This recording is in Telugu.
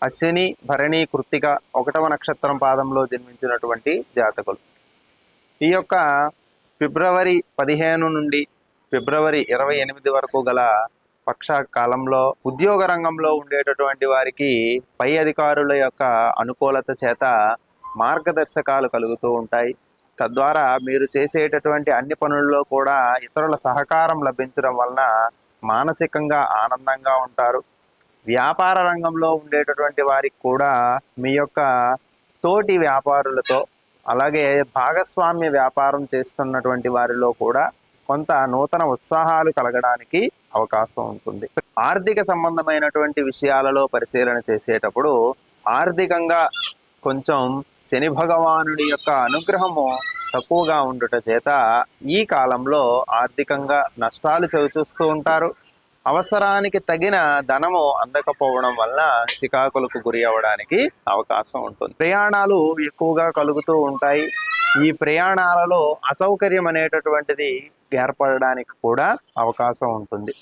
అశ్విని, భరణి, కృత్తిక 1వ నక్షత్రం పాదంలో జన్మించినటువంటి జాతకులు. ఈ యొక్క ఫిబ్రవరి 15 నుండి ఫిబ్రవరి 28 వరకు గల పక్ష కాలంలో ఉద్యోగ రంగంలో ఉండేటటువంటి వారికి పై అధికారుల యొక్క అనుకూలత చేత మార్గదర్శకాలు కలుగుతూ ఉంటాయి. తద్వారా మీరు చేసేటటువంటి అన్ని పనుల్లో కూడా ఇతరుల సహకారం లభించడం వలన మానసికంగా ఆనందంగా ఉంటారు. వ్యాపార రంగంలో ఉండేటటువంటి వారికి కూడా మీ యొక్క తోటి వ్యాపారులతో, అలాగే భాగస్వామ్య వ్యాపారం చేస్తున్నటువంటి వారిలో కూడా కొంత నూతన ఉత్సాహాలు కలగడానికి అవకాశం ఉంటుంది. ఆర్థిక సంబంధమైనటువంటి విషయాలలో పరిశీలన చేసేటప్పుడు ఆర్థికంగా కొంచెం శని భగవానుడి యొక్క అనుగ్రహము తక్కువగా ఉండుట చేత ఈ కాలంలో ఆర్థికంగా నష్టాలు చవిచూస్తూ ఉంటారు. అవసరానికి తగిన ధనము అందకపోవడం వల్ల చికాకులకు గురి అవ్వడానికి అవకాశం ఉంటుంది. ప్రయాణాలు ఎక్కువగా కలుగుతూ ఉంటాయి. ఈ ప్రయాణాలలో అసౌకర్యం అనేటటువంటిది ఏర్పడడానికి కూడా అవకాశం ఉంటుంది.